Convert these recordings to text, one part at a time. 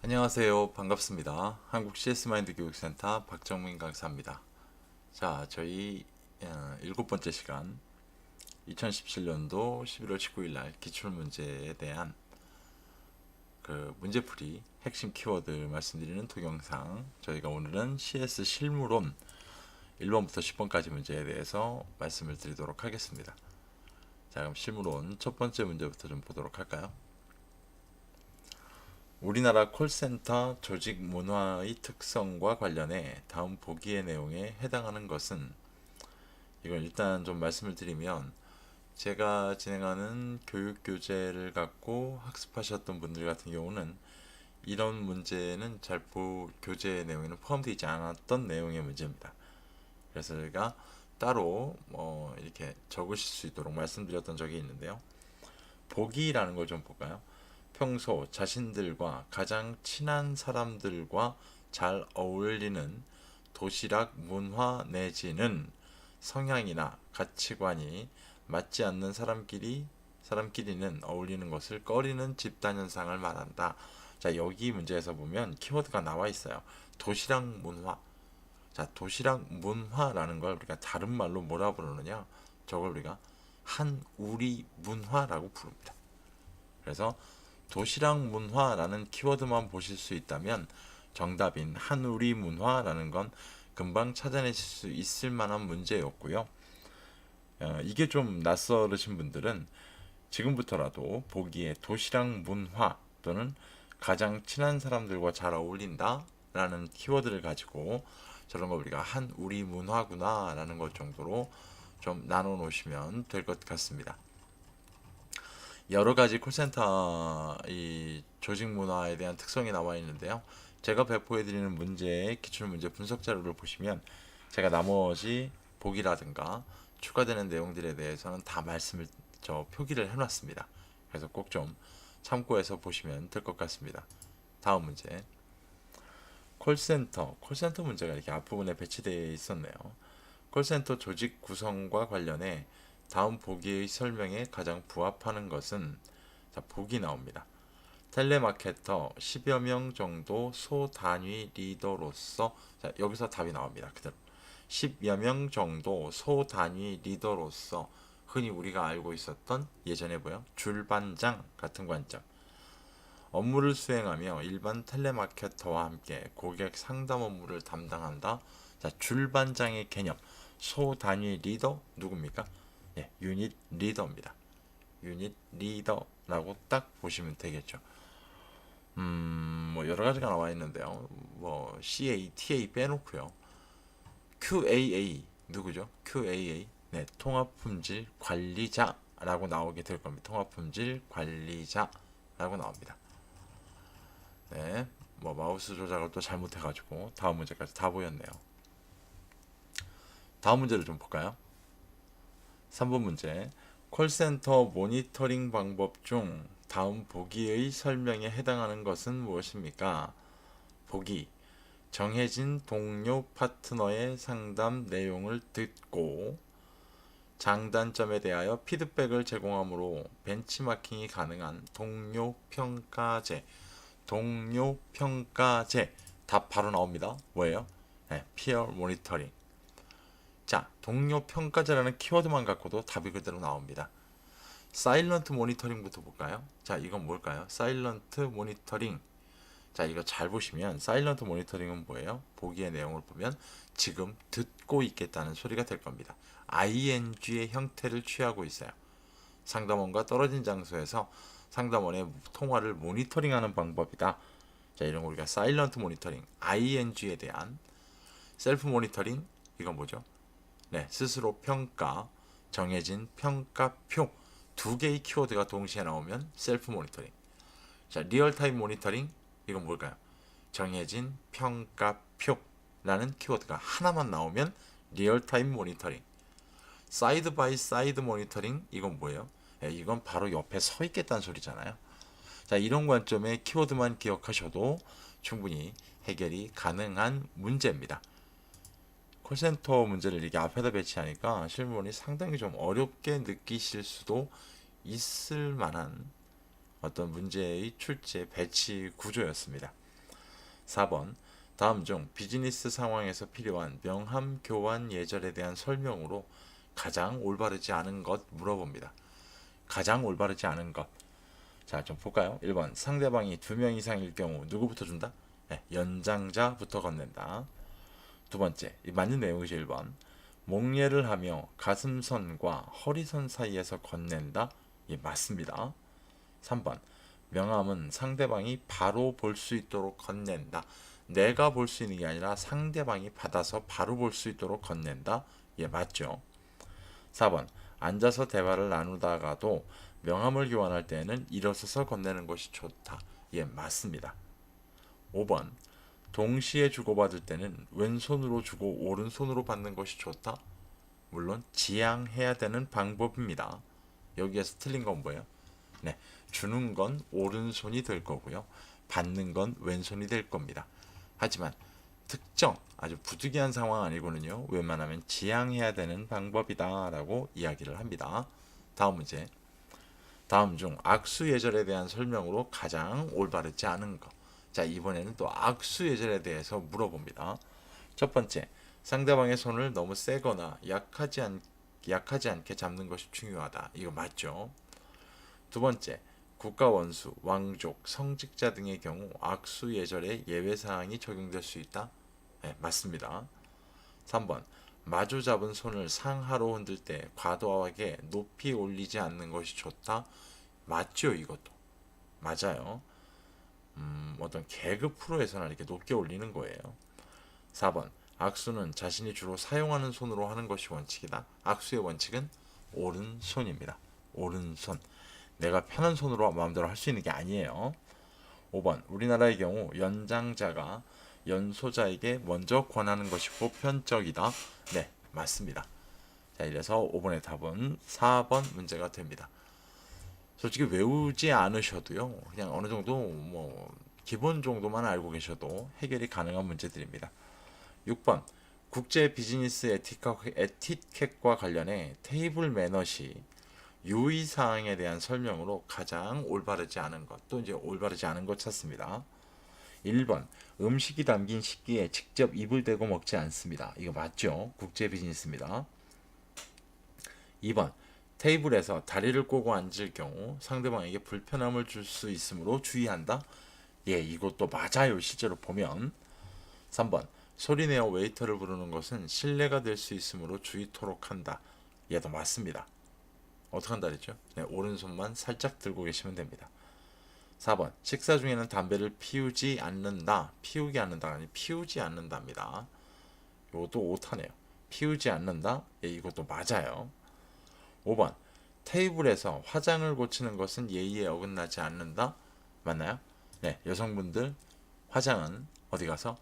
안녕하세요. 반갑습니다. 한국 CS마인드 교육센터 박정민 강사입니다. 자, 저희 일곱 번째 시간 2017년도 11월 19일 날 기출문제에 대한 그 문제풀이 핵심 키워드 말씀드리는 동영상, 저희가 오늘은 CS 실무론 1번부터 10번까지 문제에 대해서 말씀을 드리도록 하겠습니다. 자, 그럼 실무론 첫 번째 문제부터 좀 보도록 할까요? 우리나라 콜센터 조직 문화의 특성과 관련해 다음 보기의 내용에 해당하는 것은, 이건 일단 좀 말씀을 드리면, 제가 진행하는 교육 교재를 갖고 학습하셨던 분들 같은 경우는 이런 문제는 교재 내용에는 포함되어 있지 않았던 내용의 문제입니다. 그래서 제가 따로 이렇게 적으실 수 있도록 말씀드렸던 적이 있는데요. 보기라는 걸 좀 볼까요? 평소 자신들과 가장 친한 사람들과 잘 어울리는 도시락 문화 내지는 성향이나 가치관이 맞지 않는 사람끼리는 어울리는 것을 꺼리는 집단 현상을 말한다. 자, 여기 문제에서 보면 키워드가 나와 있어요. 도시락 문화. 자, 도시락 문화라는 걸 우리가 다른 말로 뭐라 부르느냐? 저걸 우리가 한우리 문화라고 부릅니다. 그래서 도시락 문화라는 키워드만 보실 수 있다면 정답인 한우리 문화라는 건 금방 찾아내실 수 있을 만한 문제였고요. 이게 좀 낯설으신 분들은 지금부터라도 보기에 도시락 문화 또는 가장 친한 사람들과 잘 어울린다 라는 키워드를 가지고 저런 거 우리가 한우리 문화구나 라는 것 정도로 좀 나눠 놓으시면 될 것 같습니다. 여러 가지 콜센터 이 조직 문화에 대한 특성이 나와 있는데요. 제가 배포해 드리는 문제의 기출 문제 분석 자료를 보시면 제가 나머지 보기라든가 추가되는 내용들에 대해서는 다 표기를 해 놨습니다. 그래서 꼭 좀 참고해서 보시면 될 것 같습니다. 다음 문제. 콜센터 문제가 이렇게 앞부분에 배치되어 있었네요. 콜센터 조직 구성과 관련해 다음 보기의 설명에 가장 부합하는 것은, 자, 보기 나옵니다. 텔레마케터 10여 명 정도 소단위 리더로서, 자, 여기서 답이 나옵니다. 그대로 10여 명 정도 소단위 리더로서 흔히 우리가 알고 있었던 예전에 줄반장 같은 관점. 업무를 수행하며 일반 텔레마케터와 함께 고객 상담 업무를 담당한다. 자, 줄반장의 개념. 소단위 리더 누굽니까? 예, 유닛 리더입니다. 유닛 리더라고 딱 보시면 되겠죠. 뭐 여러 가지가 나와 있는데요. 뭐 CA, TA 빼놓고요. QAA 누구죠? QAA. 네, 통합품질 관리자라고 나오게 될 겁니다. 통합품질 관리자라고 나옵니다. 네, 뭐 마우스 조작을 또 잘못해가지고 다음 문제까지 다 보였네요. 다음 문제를 좀 볼까요? 3번 문제. 콜센터 모니터링 방법 중 다음 보기의 설명에 해당하는 것은 무엇입니까? 보기. 정해진 동료 파트너의 상담 내용을 듣고 장단점에 대하여 피드백을 제공하므로 벤치마킹이 가능한 동료 평가제. 동료 평가제. 답 바로 나옵니다. 뭐예요? 네, 피어 모니터링. 자, 동료 평가제라는 키워드만 갖고도 답이 그대로 나옵니다. 사일런트 모니터링부터 볼까요? 자, 이건 뭘까요? 사일런트 모니터링. 자, 이거 잘 보시면 사일런트 모니터링은 뭐예요? 보기의 내용을 보면 지금 듣고 있겠다는 소리가 될 겁니다. ing의 형태를 취하고 있어요. 상담원과 떨어진 장소에서 상담원의 통화를 모니터링하는 방법이다. 자, 이런 거 우리가 사일런트 모니터링, ing에 대한 셀프 모니터링, 이건 뭐죠? 네, 스스로 평가, 정해진 평가표, 두 개의 키워드가 동시에 나오면 셀프 모니터링. 자, 리얼타임 모니터링, 이건 뭘까요? 정해진 평가표라는 키워드가 하나만 나오면 리얼타임 모니터링. 사이드 바이 사이드 모니터링, 이건 뭐예요? 이건 바로 옆에 서 있겠다는 소리잖아요. 자, 이런 관점의 키워드만 기억하셔도 충분히 해결이 가능한 문제입니다. 콜센터 문제를 이렇게 앞에다 배치하니까 실무원이 상당히 좀 어렵게 느끼실 수도 있을 만한 어떤 문제의 출제 배치 구조였습니다. 4번 다음 중 비즈니스 상황에서 필요한 명함 교환 예절에 대한 설명으로 가장 올바르지 않은 것 물어봅니다. 가장 올바르지 않은 것. 자, 좀 볼까요? 1번 상대방이 2명 이상일 경우 누구부터 준다? 네, 연장자부터 건넨다. 두 번째, 맞는 내용이죠. 1번 목례를 하며 가슴선과 허리선 사이에서 건넨다. 예, 맞습니다. 3번 명함은 상대방이 바로 볼 수 있도록 건넨다. 내가 볼 수 있는 게 아니라 상대방이 받아서 바로 볼 수 있도록 건넨다. 예, 맞죠. 4번 앉아서 대화를 나누다가도 명함을 교환할 때에는 일어서서 건네는 것이 좋다. 예, 맞습니다. 5번 동시에 주고받을 때는 왼손으로 주고 오른손으로 받는 것이 좋다. 물론 지양해야 되는 방법입니다. 여기에서 틀린 건 뭐예요? 네, 주는 건 오른손이 될 거고요. 받는 건 왼손이 될 겁니다. 하지만 특정 아주 부득이한 상황 아니고는요. 웬만하면 지양해야 되는 방법이다 라고 이야기를 합니다. 다음 문제. 다음 중 악수 예절에 대한 설명으로 가장 올바르지 않은 것. 자, 이번에는 또 악수 예절에 대해서 물어봅니다. 첫 번째, 상대방의 손을 너무 세거나 약하지 않게 잡는 것이 중요하다. 이거 맞죠? 두 번째, 국가 원수, 왕족, 성직자 등의 경우 악수 예절에 예외 사항이 적용될 수 있다. 네, 맞습니다. 3번, 마주 잡은 손을 상하로 흔들 때 과도하게 높이 올리지 않는 것이 좋다. 맞죠, 이것도. 맞아요. 어떤 개그 프로에서는 이렇게 높게 올리는 거예요. 4번, 악수는 자신이 주로 사용하는 손으로 하는 것이 원칙이다. 악수의 원칙은 오른손입니다. 오른손. 내가 편한 손으로 마음대로 할 수 있는 게 아니에요. 5번, 우리나라의 경우 연장자가 연소자에게 먼저 권하는 것이 보편적이다. 네, 맞습니다. 자, 이래서 5번의 답은 4번 문제가 됩니다. 솔직히 외우지 않으셔도요, 그냥 어느 정도 기본 정도만 알고 계셔도 해결이 가능한 문제들입니다. 6번, 국제 비즈니스 에티켓과 관련해 테이블 매너시 유의사항에 대한 설명으로 가장 올바르지 않은 것, 또 이제 올바르지 않은 것 찾습니다. 1번, 음식이 담긴 식기에 직접 입을 대고 먹지 않습니다. 이거 맞죠? 국제 비즈니스입니다. 2번, 테이블에서 다리를 꼬고 앉을 경우 상대방에게 불편함을 줄 수 있으므로 주의한다. 예, 이것도 맞아요. 실제로 보면. 3번, 소리내어 웨이터를 부르는 것은 신뢰가 될 수 있으므로 주의토록 한다. 얘도 맞습니다. 어떻게 한다 그랬죠? 네, 오른손만 살짝 들고 계시면 됩니다. 4번, 식사 중에는 담배를 피우지 않는다. 피우지 않는답니다. 이것도 오타네요. 피우지 않는다. 예, 이것도 맞아요. 5번, 테이블에서 화장을 고치는 것은 예의에 어긋나지 않는다. 맞나요? 네, 여성분들 화장은 어디 가서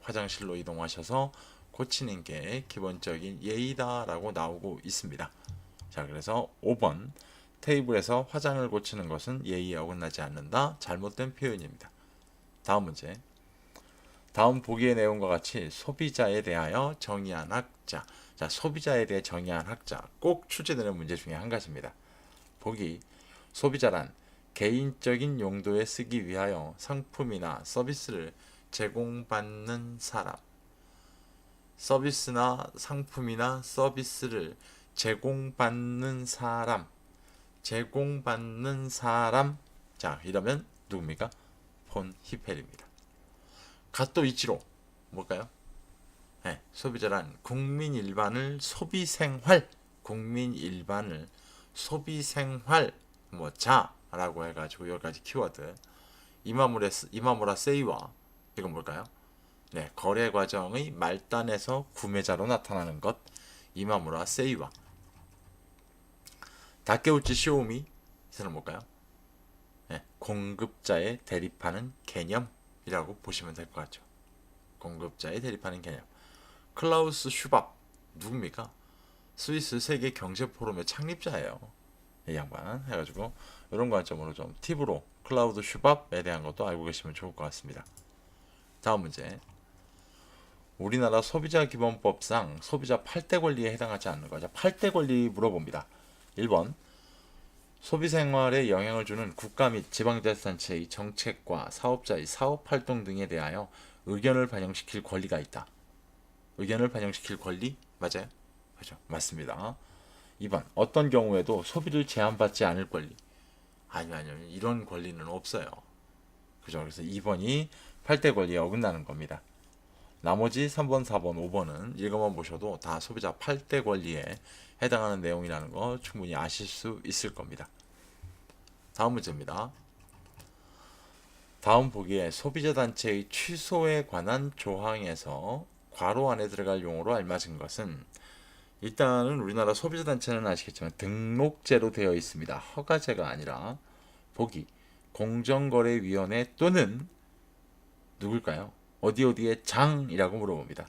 화장실로 이동하셔서 고치는 게 기본적인 예의다라고 나오고 있습니다. 자, 그래서 5번, 테이블에서 화장을 고치는 것은 예의에 어긋나지 않는다. 잘못된 표현입니다. 다음 문제. 다음 보기의 내용과 같이 소비자에 대하여 정의한 학자. 자, 소비자에 대해 정의한 학자. 꼭 출제되는 문제 중에 한 가지입니다. 보기. 소비자란 개인적인 용도에 쓰기 위하여 상품이나 서비스를 제공받는 사람. 서비스나 상품이나 서비스를 제공받는 사람. 자, 이러면 누굽니까? 폰 히펠입니다. 갓도 이치로 뭘까요? 네, 소비자란 국민 일반을 소비생활 자라고 해가지고 여러 가지 키워드. 이마무라 세이와 이건 뭘까요? 네, 거래 과정의 말단에서 구매자로 나타나는 것. 이마무라 세이와. 다케우치 시오미 이는 뭘까요? 네, 공급자에 대립하는 개념이라고 보시면 될 것 같죠. 공급자에 대립하는 개념. 클라우스 슈밥 누굽니까? 스위스 세계 경제 포럼의 창립자예요. 이 양반 해가지고 이런 관점으로 좀 팁으로 클라우드 슈밥에 대한 것도 알고 계시면 좋을 것 같습니다. 다음 문제. 우리나라 소비자기본법상 소비자 8대 권리에 해당하지 않는 거죠. 8대 권리 물어봅니다. 1번 소비 생활에 영향을 주는 국가 및 지방자치단체의 정책과 사업자의 사업활동 등에 대하여 의견을 반영시킬 권리가 있다. 의견을 반영시킬 권리? 맞아요? 그죠? 맞습니다. 2번. 어떤 경우에도 소비를 제한받지 않을 권리. 아니요. 이런 권리는 없어요. 그죠? 그래서 2번이 8대 권리에 어긋나는 겁니다. 나머지 3번, 4번, 5번은 읽어만 보셔도 다 소비자 8대 권리에 해당하는 내용이라는 거 충분히 아실 수 있을 겁니다. 다음 문제입니다. 다음 보기에 소비자 단체의 취소에 관한 조항에서 괄호 안에 들어갈 용어로 알맞은 것은, 일단은 우리나라 소비자 단체는 아시겠지만 등록제로 되어 있습니다. 허가제가 아니라. 보기 공정거래위원회 또는 누굴까요? 어디의 장이라고 물어봅니다.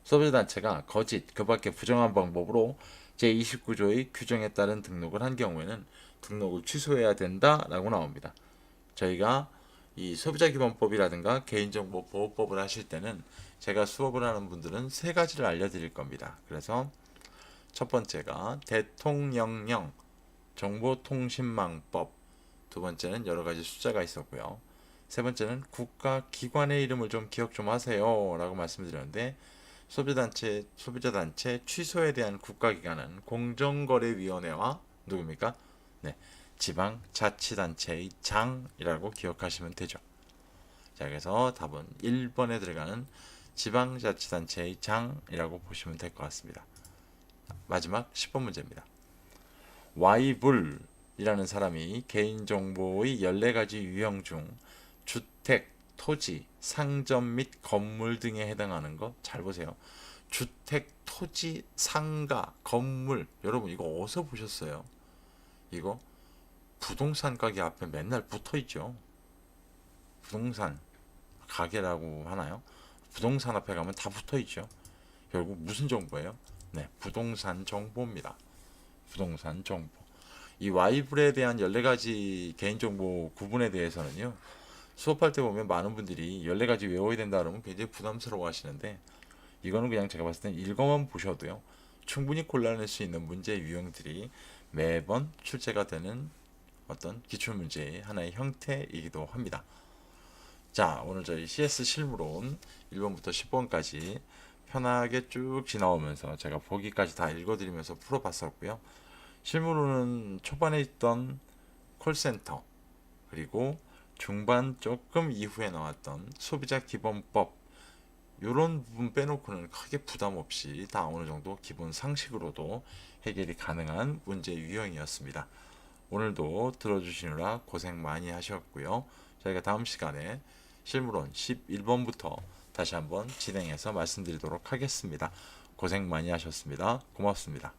소비자단체가 거짓, 그 밖에 부정한 방법으로 제29조의 규정에 따른 등록을 한 경우에는 등록을 취소해야 된다라고 나옵니다. 저희가 이 소비자기본법이라든가 개인정보보호법을 하실 때는 제가 수업을 하는 분들은 세 가지를 알려드릴 겁니다. 그래서 첫 번째가 대통령령 정보통신망법, 두 번째는 여러 가지 숫자가 있었고요. 세 번째는 국가기관의 이름을 좀 기억 좀 하세요 라고 말씀드렸는데, 소비자단체 취소에 대한 국가기관은 공정거래위원회와 누굽니까? 네, 지방자치단체의 장이라고 기억하시면 되죠. 자, 그래서 답은 1번에 들어가는 지방자치단체의 장이라고 보시면 될 것 같습니다. 마지막 10번 문제입니다. Y불이라는 사람이 개인정보의 14가지 유형 중 주택, 토지, 상점 및 건물 등에 해당하는 거 잘 보세요. 주택, 토지, 상가, 건물. 여러분 이거 어디서 보셨어요? 이거 부동산 가게 앞에 맨날 붙어 있죠. 부동산 가게라고 하나요? 부동산 앞에 가면 다 붙어 있죠. 결국 무슨 정보예요? 네, 부동산 정보입니다. 부동산 정보. 이 Y불에 대한 14가지 개인정보 구분에 대해서는요, 수업할 때 보면 많은 분들이 14가지 외워야 된다 그러면 굉장히 부담스러워 하시는데, 이거는 그냥 제가 봤을 땐 읽어만 보셔도요, 충분히 골라낼 수 있는 문제 유형들이 매번 출제가 되는 어떤 기출문제의 하나의 형태이기도 합니다. 자, 오늘 저희 CS 실무론 1번부터 10번까지 편하게 쭉 지나오면서 제가 보기까지 다 읽어드리면서 풀어봤었고요. 실무로는 초반에 있던 콜센터, 그리고 중반 조금 이후에 나왔던 소비자 기본법, 이런 부분 빼놓고는 크게 부담 없이 다 어느 정도 기본 상식으로도 해결이 가능한 문제 유형이었습니다. 오늘도 들어주시느라 고생 많이 하셨고요. 저희가 다음 시간에 실무론 11번부터 다시 한번 진행해서 말씀드리도록 하겠습니다. 고생 많이 하셨습니다. 고맙습니다.